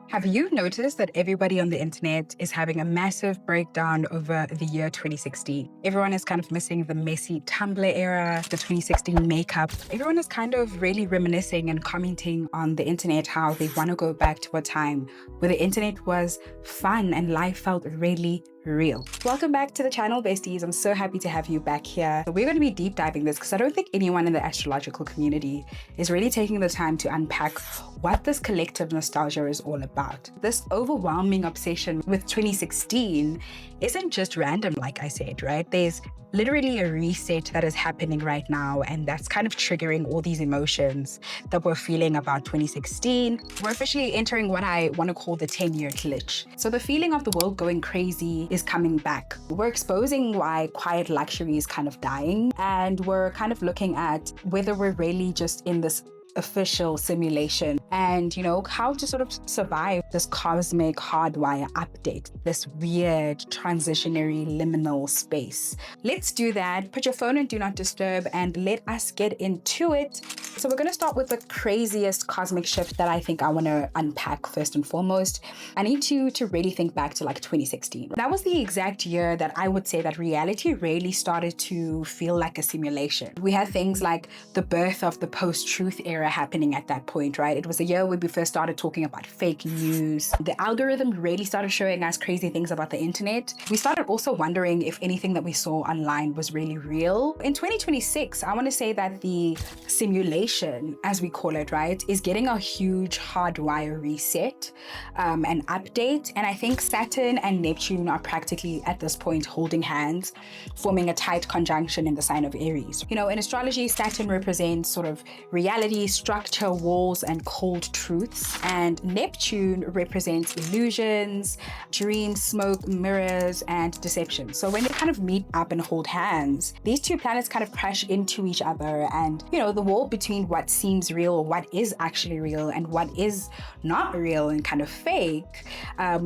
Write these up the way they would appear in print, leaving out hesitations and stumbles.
Have you noticed that everybody on the internet is having a massive breakdown over the year 2016? Everyone is kind of missing the messy Tumblr era, the 2016 makeup. Everyone is kind of really reminiscing and commenting on the internet how they want to go back to a time where the internet was fun and life felt really real. Welcome back to the channel, besties. I'm so happy to have you back here. We're going to be deep diving this because I don't think anyone in the astrological community is really taking the time to unpack what this collective nostalgia is all about. This overwhelming obsession with 2016 isn't just random, like I said, right? There's literally a reset that is happening right now, and that's kind of triggering all these emotions that we're feeling about 2016. We're officially entering what I want to call the 10-year glitch. So the feeling of the world going crazy is coming back. We're exposing why quiet luxury is kind of dying, and we're kind of looking at whether we're really just in this official simulation and how to sort of survive this cosmic hardwire update, this weird transitionary liminal space. Let's do that. Put your phone in do not disturb and let us get into it. So we're going to start with the craziest cosmic shift that I think I want to unpack first and foremost. I need to really think back to like 2016. That was the exact year that I would say that reality really started to feel like a simulation. We had things like the birth of the post-truth era happening at that point, right? It was a year where we first started talking about fake news. The algorithm really started showing us crazy things about the internet. We started also wondering if anything that we saw online was really real. In 2026, I want to say that the simulation, as we call it, right, is getting a huge hardwire reset and update. And I think Saturn and Neptune are practically at this point holding hands, forming a tight conjunction in the sign of Aries. In astrology, Saturn represents sort of reality, structure, walls, and cold truths. And Neptune represents illusions, dreams, smoke, mirrors, and deception. So when they kind of meet up and hold hands, these two planets kind of crash into each other, and the wall between what seems real or what is actually real and what is not real and kind of fake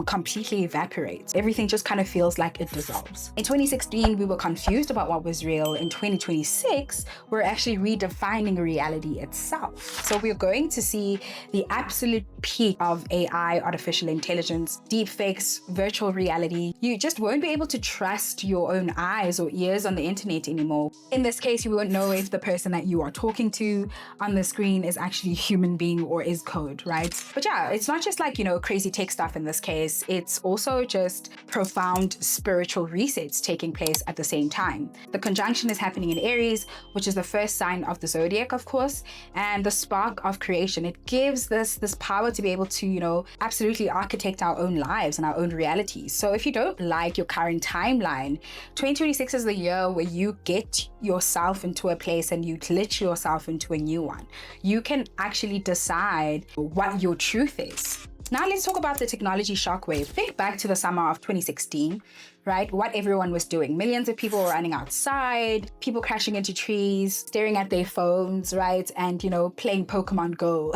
completely evaporates. Everything just kind of feels like it dissolves. In 2016, we were confused about what was real. In 2026, we're actually redefining reality itself. So we're going to see the absolute peak of AI, artificial intelligence, deepfakes, virtual reality. You just won't be able to trust your own eyes or ears on the internet anymore. In this case, you won't know if the person that you are talking to on the screen is actually a human being or is code, right? But yeah, it's not just like, crazy tech stuff in this case. It's also just profound spiritual resets taking place at the same time. The conjunction is happening in Aries, which is the first sign of the zodiac, of course, and the spark of creation. It gives this power to be able to, absolutely architect our own lives and our own realities. So if you don't like your current timeline, 2026 is the year where you get yourself into a place and you glitch yourself into a new one. You can actually decide what your truth is. Now let's talk about the technology shockwave. Think back to the summer of 2016, right? What everyone was doing. Millions of people were running outside, people crashing into trees, staring at their phones, right? And, playing Pokemon Go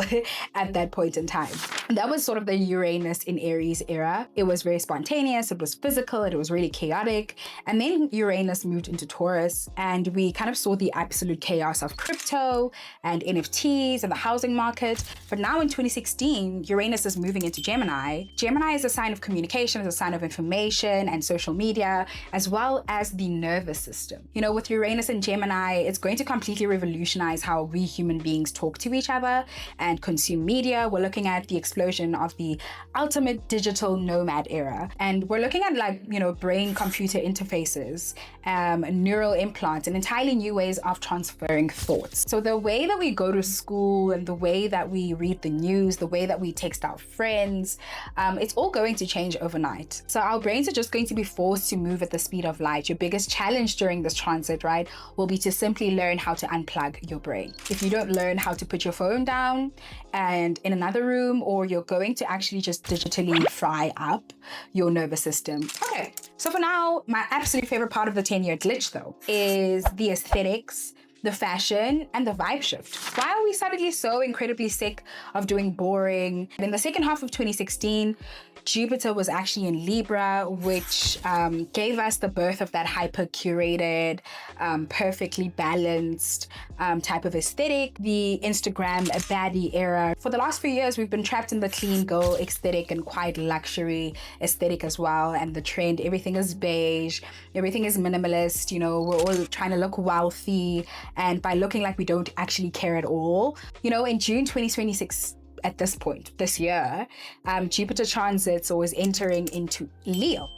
at that point in time. That was sort of the Uranus in Aries era. It was very spontaneous, it was physical, it was really chaotic. And then Uranus moved into Taurus, and we kind of saw the absolute chaos of crypto and NFTs and the housing market. But now in 2016, Uranus is moving into Gemini. Gemini is a sign of communication, is a sign of information and social media, as well as the nervous system. With Uranus and Gemini, it's going to completely revolutionize how we human beings talk to each other and consume media. We're looking at the explosion of the ultimate digital nomad era. And we're looking at brain-computer interfaces, neural implants, and entirely new ways of transferring thoughts. So the way that we go to school and the way that we read the news, the way that we text our friends, it's all going to change overnight. So our brains are just going to be forced to move at the speed of light. Your biggest challenge during this transit, right, will be to simply learn how to unplug your brain. If you don't learn how to put your phone down and in another room, or you're going to actually just digitally fry up your nervous system. Okay, so for now, my absolute favorite part of the 10-year glitch though is the aesthetics the fashion, and the vibe shift. Why are we suddenly so incredibly sick of doing boring? And in the second half of 2016, Jupiter was actually in Libra, which gave us the birth of that hyper-curated, perfectly balanced type of aesthetic, the Instagram baddie era. For the last few years, we've been trapped in the clean girl aesthetic and quite luxury aesthetic as well. And the trend, everything is beige, everything is minimalist, you know, we're all trying to look wealthy, and by looking like we don't actually care at all. You know, in June 2026, at this point, this year, Jupiter transits or is entering into Leo,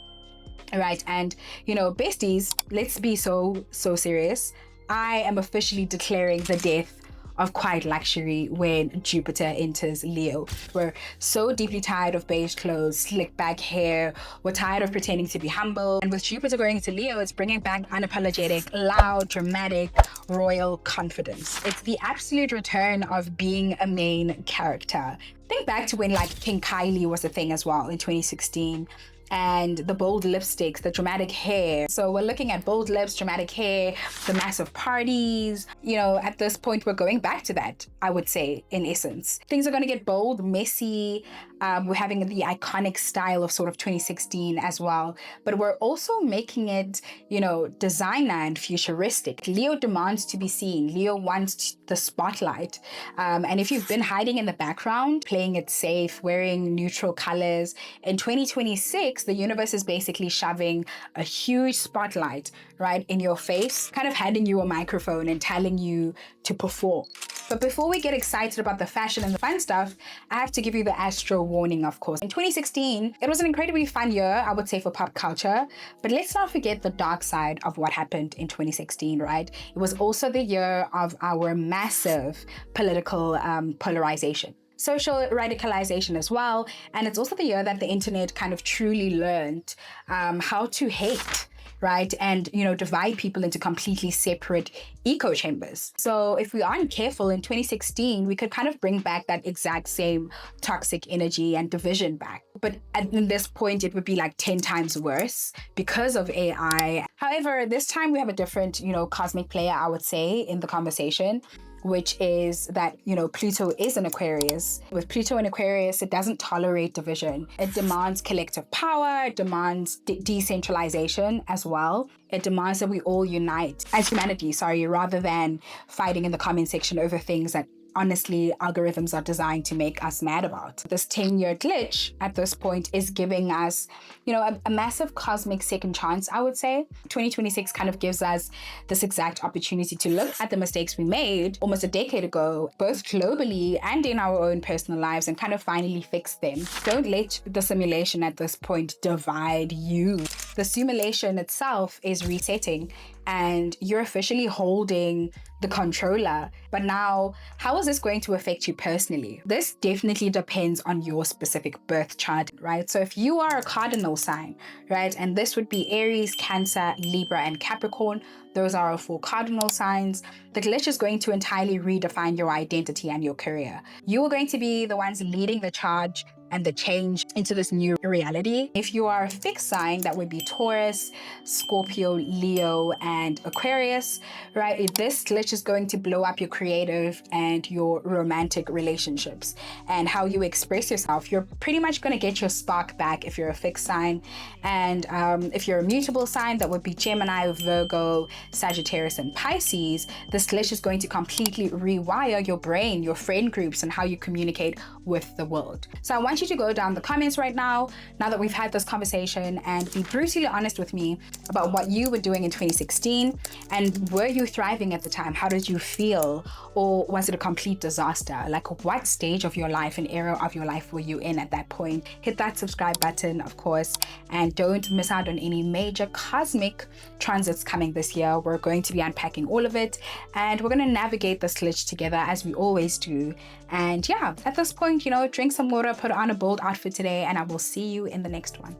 right? And, you know, besties, let's be so serious. I am officially declaring the death of quiet luxury when Jupiter enters Leo. We're so deeply tired of beige clothes, slick back hair. We're tired of pretending to be humble. And with Jupiter going into Leo, it's bringing back unapologetic, loud, dramatic, royal confidence. It's the absolute return of being a main character. Think back to when like King Kylie was a thing as well in 2016. And the bold lipsticks, the dramatic hair. So we're looking at bold lips, dramatic hair, the massive parties. You know, at this point, we're going back to that, I would say, in essence. Things are going to get bold, messy. We're having the iconic style of sort of 2016 as well. But we're also making it, you know, designer and futuristic. Leo demands to be seen. Leo wants the spotlight. And if you've been hiding in the background, playing it safe, wearing neutral colors, in 2026, the universe is basically shoving a huge spotlight right in your face, kind of handing you a microphone and telling you to perform. But before we get excited about the fashion and the fun stuff, I have to give you the astro warning, of course. In 2016, it was an incredibly fun year, I would say, for pop culture. But let's not forget the dark side of what happened in 2016, right? It was also the year of our massive political polarization. Social radicalization as well. And it's also the year that the internet kind of truly learned how to hate, right? And, you know, divide people into completely separate echo chambers. So if we aren't careful in 2016, we could kind of bring back that exact same toxic energy and division back. But at this point, it would be like 10 times worse because of AI. However, this time we have a different, you know, cosmic player, I would say, in the conversation, which is that, you know, Pluto is an Aquarius. With Pluto in Aquarius, it doesn't tolerate division. It demands collective power, it demands decentralization as well. It demands that we all unite as humanity, rather than fighting in the comment section over things that honestly, algorithms are designed to make us mad about. This 10-year glitch at this point is giving us, you know, a massive cosmic second chance, I would say. 2026 kind of gives us this exact opportunity to look at the mistakes we made almost a decade ago, both globally and in our own personal lives, and kind of finally fix them. Don't let the simulation at this point divide you. The simulation itself is resetting and you're officially holding the controller. But now, how is this going to affect you personally? This definitely depends on your specific birth chart, right? So if you are a cardinal sign, right, and this would be Aries, Cancer, Libra, and Capricorn, those are our 4 cardinal signs, the glitch is going to entirely redefine your identity and your career. You are going to be the ones leading the charge and the change into this new reality. If you are a fixed sign, that would be Taurus, Scorpio, Leo, and Aquarius, right? This glitch is going to blow up your creative and your romantic relationships and how you express yourself. You're pretty much going to get your spark back if you're a fixed sign. And if you're a mutable sign, that would be Gemini, Virgo, Sagittarius, and Pisces. This glitch is going to completely rewire your brain, your friend groups, and how you communicate with the world. So I want you to go down the comments right now that we've had this conversation, and be brutally honest with me about what you were doing in 2016, and were you thriving at the time? How did you feel? Or was it a complete disaster? Like, what stage of your life and era of your life were you in at that point? Hit that subscribe button, of course, and don't miss out on any major cosmic transits coming this year. We're going to be unpacking all of it, and we're going to navigate this glitch together as we always do. And yeah, at this point, you know, drink some water, put on a bold outfit today, and I will see you in the next one.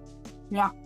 Mwah.